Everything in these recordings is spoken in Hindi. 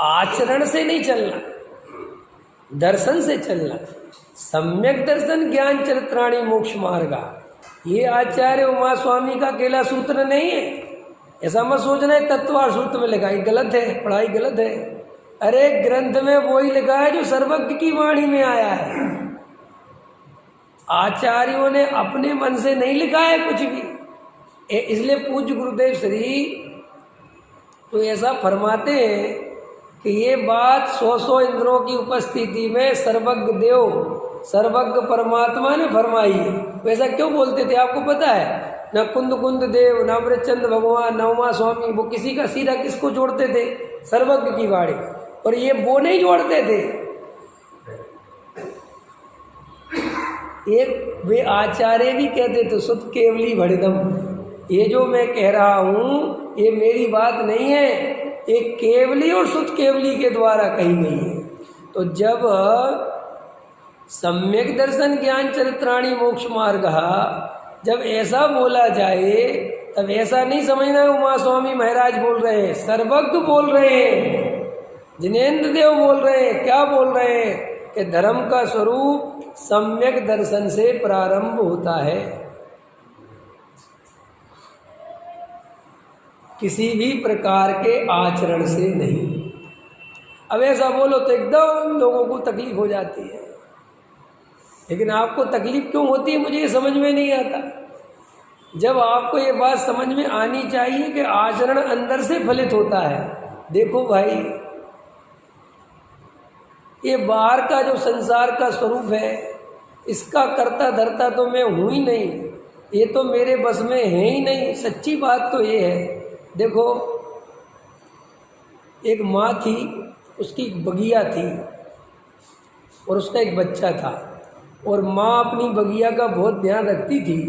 आचरण से नहीं चलना, दर्शन से चलना। सम्यक दर्शन ज्ञान चरित्राणी मोक्ष मार्गा, ये आचार्य उमा स्वामी का अकेला सूत्र नहीं है। ऐसा मत सोचना है तत्वार सूत्र में लिखा है, गलत है, पढ़ाई गलत है। अरे ग्रंथ में वही लिखा है जो सर्वज्ञ की वाणी में आया है। आचार्यों ने अपने मन से नहीं लिखा है कुछ भी। इसलिए पूज्य गुरुदेव श्री तो ऐसा फरमाते हैं कि ये बात 100 इंद्रों की उपस्थिति में सर्वज्ञ देव, सर्वज्ञ परमात्मा ने फरमाई है। वैसा क्यों बोलते थे आपको पता है? न कुंद देव, न अमृतचंद भगवान, न उमा स्वामी, वो किसी का सीधा किसको जोड़ते थे? सर्वज्ञ की वाणी। और ये वो नहीं जोड़ते थे। एक वे आचार्य भी कहते थे सुत केवली भड़िदम, ये जो मैं कह रहा हूँ ये मेरी बात नहीं है, एक केवली और सुत केवली के द्वारा कही गई है। तो जब सम्यक दर्शन ज्ञान चरित्राणी मोक्ष मार्ग, जब ऐसा बोला जाए तब ऐसा नहीं समझना उमा स्वामी महाराज बोल रहे हैं, सर्वज्ञ बोल रहे हैं, जिनेन्द्र देव बोल रहे हैं। क्या बोल रहे हैं? कि धर्म का स्वरूप सम्यक दर्शन से प्रारंभ होता है, किसी भी प्रकार के आचरण से नहीं। अब ऐसा बोलो तो एकदम लोगों को तकलीफ हो जाती है। लेकिन आपको तकलीफ क्यों होती है मुझे ये समझ में नहीं आता। जब आपको ये बात समझ में आनी चाहिए कि आचरण अंदर से फलित होता है। देखो भाई, ये बाहर का जो संसार का स्वरूप है, इसका कर्ता धर्ता तो मैं हूँ ही नहीं, ये तो मेरे बस में है ही नहीं। सच्ची बात तो ये है। देखो, एक माँ थी, उसकी एक बगिया थी और उसका एक बच्चा था। और माँ अपनी बगिया का बहुत ध्यान रखती थी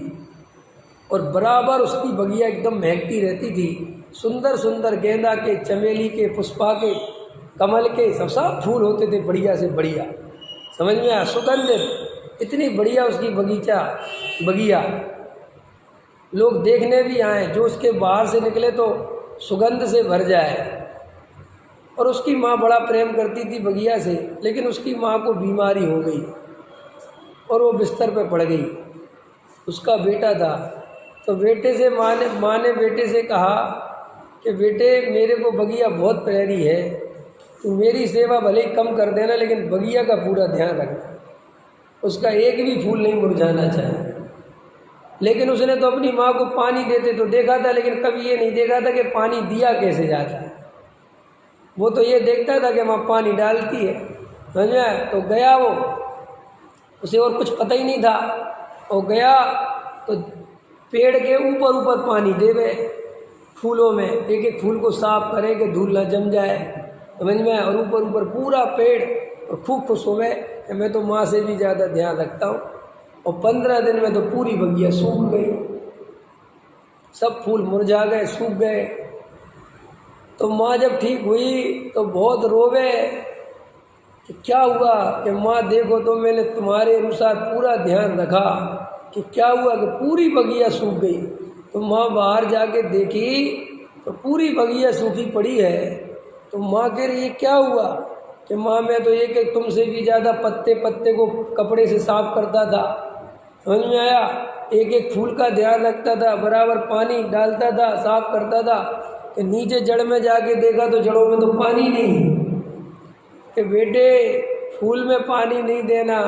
और बराबर उसकी बगिया एकदम महकती रहती थी। सुंदर सुंदर गेंदा के, चमेली के, पुष्पा के, कमल के सब फूल होते थे, बढ़िया से बढ़िया। समझ में आया? सुगंधित, इतनी बढ़िया उसकी बगिया। लोग देखने भी आए, जो उसके बाहर से निकले तो सुगंध से भर जाए। और उसकी माँ बड़ा प्रेम करती थी बगिया से, लेकिन उसकी माँ को बीमारी हो गई और वो बिस्तर पे पड़ गई। उसका बेटा था, तो बेटे से माँ ने बेटे से कहा कि बेटे, मेरे को बगिया बहुत प्यारी है, तो मेरी सेवा भले ही कम कर देना, लेकिन बगिया का पूरा ध्यान रखना, उसका एक भी फूल नहीं मुरझाना चाहिए। लेकिन उसने तो अपनी माँ को पानी देते तो देखा था, लेकिन कभी ये नहीं देखा था कि पानी दिया कैसे जाता है। वो तो ये देखता था कि माँ पानी डालती है, समझ में? तो गया वो, उसे और कुछ पता ही नहीं था। वो गया तो पेड़ के ऊपर ऊपर पानी देवे, फूलों में एक एक फूल को साफ करे कि धूल न जम जाए, समझ में? और ऊपर ऊपर पूरा पेड़, और खूब खुश हो गए, मैं तो माँ से भी ज़्यादा ध्यान रखता हूँ। और 15 दिन में तो पूरी बगिया सूख गई, सब फूल मुरझा गए, सूख गए। तो माँ जब ठीक हुई तो बहुत रोवे कि क्या हुआ? कि माँ देखो, तो मैंने तुम्हारे अनुसार पूरा ध्यान रखा, कि क्या हुआ? कि पूरी बगिया सूख गई। तो माँ बाहर जाके देखी तो पूरी बगिया सूखी पड़ी है। तो माँ कह रही, ये क्या हुआ? कि माँ, मैं तो एक एक तुमसे भी ज़्यादा पत्ते पत्ते को कपड़े से साफ करता था, समझ में आया? एक एक फूल का ध्यान रखता था, बराबर पानी डालता था, साफ करता था। कि नीचे जड़ में जाके देखा तो जड़ों में तो पानी नहीं। कि बेटे, फूल में पानी नहीं देना,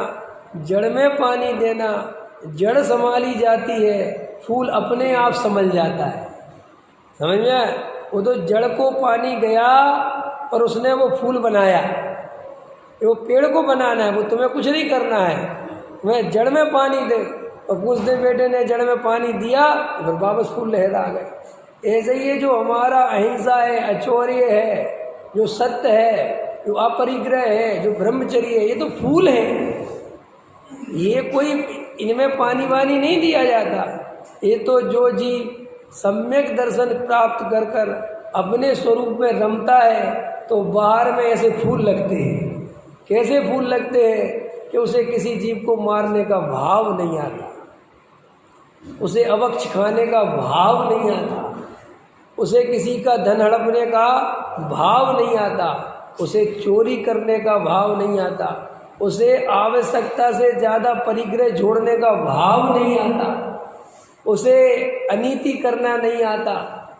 जड़ में पानी देना। जड़ संभाली जाती है, फूल अपने आप संभल जाता है, समझ में आया? वो तो जड़ को पानी गया और उसने वो फूल बनाया। वो पेड़ को बनाना है, वो तुम्हें कुछ नहीं करना है, तुम्हें जड़ में पानी दे। और कुछ दिन बेटे ने जड़ में पानी दिया, फिर वापस फूल लहरा गए। ऐसे ही ये जो हमारा अहिंसा है, अचौर्य है, जो सत्य है, जो अपरिग्रह है, जो ब्रह्मचर्य है, ये तो फूल है। ये कोई इनमें पानी वानी नहीं दिया जाता। ये तो जो जीव सम्यक दर्शन प्राप्त कर कर अपने स्वरूप में रमता है, तो बाहर में ऐसे फूल लगते हैं। कैसे फूल लगते हैं? कि उसे किसी जीव को मारने का भाव नहीं आता, उसे अवक्ष खाने का भाव नहीं आता, उसे किसी का धन हड़पने का भाव नहीं आता। उसे चोरी करने का भाव नहीं आता, उसे आवश्यकता से ज़्यादा परिग्रह जोड़ने का भाव नहीं आता, उसे अनीति करना नहीं आता,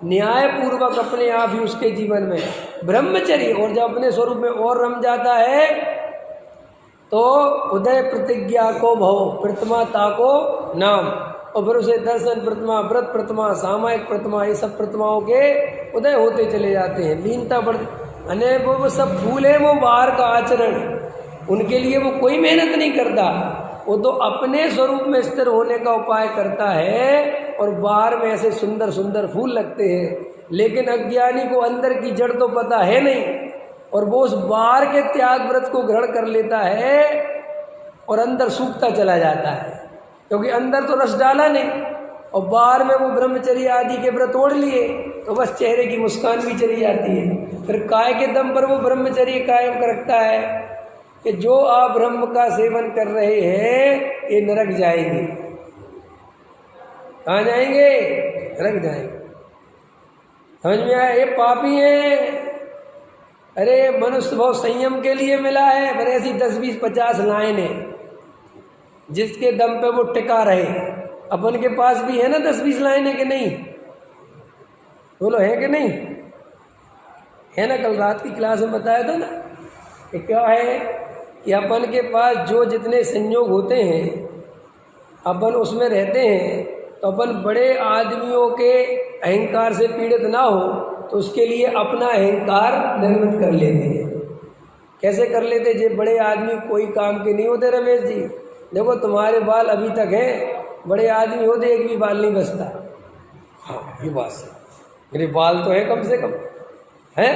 न्यायपूर्वक अपने आप ही उसके जीवन में ब्रह्मचर्य, और जब अपने स्वरूप में और रम जाता है तो उदय प्रतिज्ञा को भव, प्रतिमाता को नाम, और फिर उसे दर्शन प्रतिमा, व्रत प्रतिमा, सामायिक प्रतिमा, ये सब प्रतिमाओं के उदय होते चले जाते हैं, लीनता बढ़। अने वो सब फूल है, वो बाहर का आचरण, उनके लिए वो कोई मेहनत नहीं करता, वो तो अपने स्वरूप में स्थिर होने का उपाय करता है, और बाहर में ऐसे सुंदर सुंदर फूल लगते हैं, लेकिन अज्ञानी को अंदर की जड़ तो पता है नहीं, और वो उस बाहर के त्याग व्रत को ग्रहण कर लेता है और अंदर सूखता चला जाता है, क्योंकि अंदर तो रस डाला नहीं, और बाहर में वो ब्रह्मचर्य आदि के व्रत ओढ़ लिए तो बस चेहरे की मुस्कान भी चली जाती है। फिर काय के दम पर वो ब्रह्मचर्य कायम रखता है कि जो आप ब्रह्म का सेवन कर रहे हैं ये नरक जाएंगे। कहाँ जाएंगे? नरक जाएंगे। समझ में आया? ये पापी है। अरे मनुष्य बहुत संयम के लिए मिला है, पर ऐसी 10, 20, 50 लाइनें जिसके दम पे वो टिका रहे। अपन के पास भी है ना 10, 20 लाइनें कि नहीं? बोलो है कि नहीं? है ना? कल रात की क्लास में बताया था ना कि क्या है कि अपन के पास जो जितने संयोग होते हैं, अपन उसमें रहते हैं, तो अपन बड़े आदमियों के अहंकार से पीड़ित ना हो तो उसके लिए अपना अहंकार निर्मित कर लेते हैं। कैसे कर लेते? जो बड़े आदमी कोई काम के नहीं होते। रमेश जी देखो तुम्हारे बाल अभी तक हैं, बड़े आदमी होते एक भी बाल नहीं बचता। हाँ ये बात है, मेरे बाल तो है कम से कम है।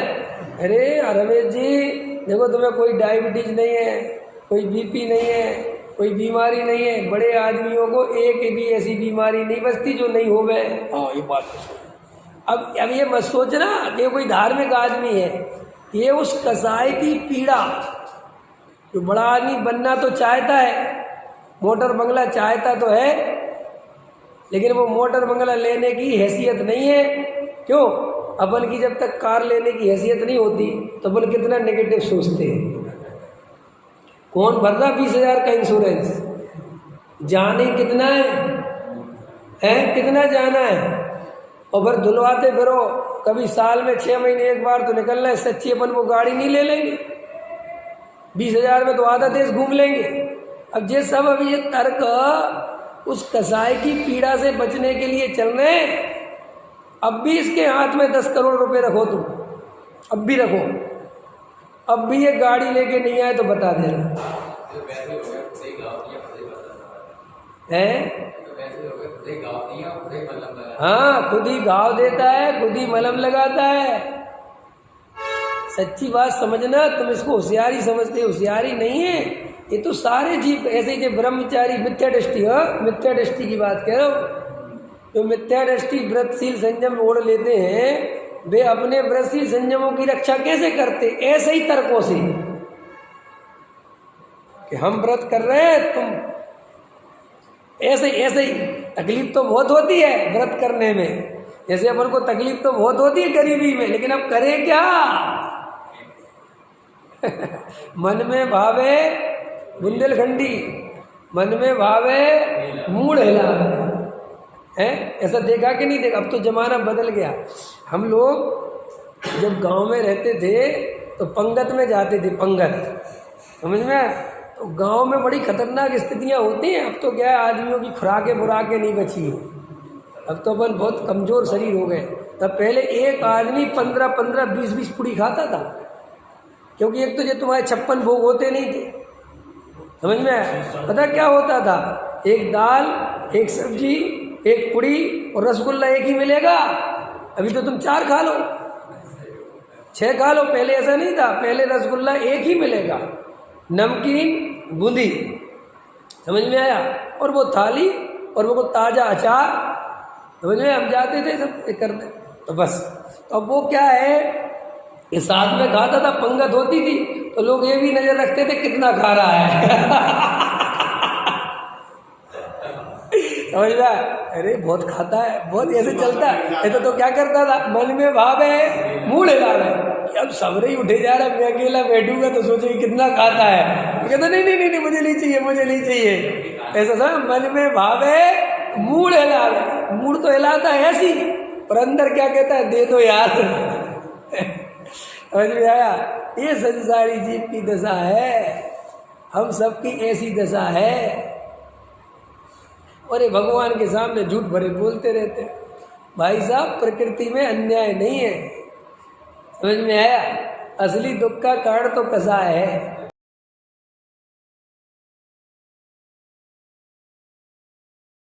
अरे रमेश जी देखो तुम्हें कोई डायबिटीज नहीं है, कोई बीपी नहीं है, कोई बीमारी नहीं है। बड़े आदमियों को एक भी ऐसी बीमारी नहीं बचती जो नहीं हो गए। हाँ ये बात तो। अब ये मत सोचना कि कोई धार्मिक आदमी है, ये उस कसाई की पीड़ा, जो बड़ा आदमी बनना तो चाहता है, मोटर बंगला चाहता तो है, लेकिन वो मोटर बंगला लेने की हैसियत नहीं है। क्यों? अपन की जब तक कार लेने की हैसियत नहीं होती तो अपन कितना नेगेटिव सोचते हैं। कौन भर रहा 20,000 का इंश्योरेंस? जाने कितना है? कितना जाना है? और फिर धुलवाते फिरो, कभी साल में 6 महीने एक बार तो निकलना है। सच्ची अपन वो गाड़ी नहीं ले लेंगे, 20,000 में तो आधा देश घूम लेंगे। अब ये सब, अब ये तर्क उस कसाई की पीड़ा से बचने के लिए चल रहे हैं। अब भी इसके हाथ में 10 करोड़ रुपए रखो तुम, अब भी रखो, अब भी ये गाड़ी लेके नहीं आए तो बता देना है। हाँ खुद ही घाव देता है, खुद ही मलहम लगाता है। सच्ची बात समझना, तुम इसको होशियारी समझते, होशियारी नहीं है। ये तो सारे जीव ऐसे ही ब्रह्मचारी मिथ्या दृष्टि, मिथ्या दृष्टि की बात कह रहा हूँ। जो मिथ्या दृष्टि व्रतशील संयम ओढ़ लेते हैं, वे अपने व्रतशील संयमों की रक्षा कैसे करते? ऐसे ही तर्कों से कि हम व्रत कर रहे हैं, तुम ऐसे ही। तकलीफ तो बहुत होती है व्रत करने में, जैसे अपन को तकलीफ तो बहुत होती है गरीबी में, लेकिन अब करें क्या? मन में भावे बुंदेलखंडी, मन में भावे मूड हिला है। ऐसा देखा कि नहीं देखा? अब तो जमाना बदल गया। हम लोग जब गांव में रहते थे तो पंगत में जाते थे, पंगत, समझ में? तो गांव में बड़ी खतरनाक स्थितियां होती हैं। अब तो क्या है, आदमियों की खुराकें बुराकें नहीं बची हैं, अब तो अपन बहुत कमज़ोर शरीर हो गए। तब पहले एक आदमी 15-15, 20-20 पूड़ी खाता था, क्योंकि एक तो ये तुम्हारे 56 भोग होते नहीं थे, समझ में आया? पता क्या होता था? एक दाल, एक सब्जी, एक पूड़ी और रसगुल्ला एक ही मिलेगा। अभी तो तुम 4 खा लो, 6 खा लो। पहले ऐसा नहीं था, पहले रसगुल्ला एक ही मिलेगा, नमकीन बूंदी, समझ में आया? और वो थाली और वो ताज़ा अचार, समझ में? हम जाते थे सब करते, तो बस। तो अब वो क्या है, ये साथ में खाता था, पंगत होती थी तो लोग ये भी नजर रखते थे कितना खा रहा है। समझ में आया? अरे बहुत खाता है, बहुत ऐसे चलता है। ऐसे तो क्या करता था, मन में भाव है मुँह हिला रहा है कि अब सबरे ही उठे जा रहा है, मैं अकेला बैठूंगा तो सोचे कितना खाता है। तो कहता नहीं नहीं नहीं नहीं मुझे नहीं चाहिए, मुझे नहीं चाहिए। ऐसा था, मन में भाव है मूड हिला रहा, मूड तो हिलाता है ऐसी, पर अंदर क्या कहता है, दे दो यार। समझ में आया? ये संसारी जीव की दशा है, हम सबकी ऐसी दशा है। और ये भगवान के सामने झूठ भरे बोलते रहते हैं। भाई साहब प्रकृति में अन्याय नहीं है, समझ में आया? असली दुख का कारण तो कसा है।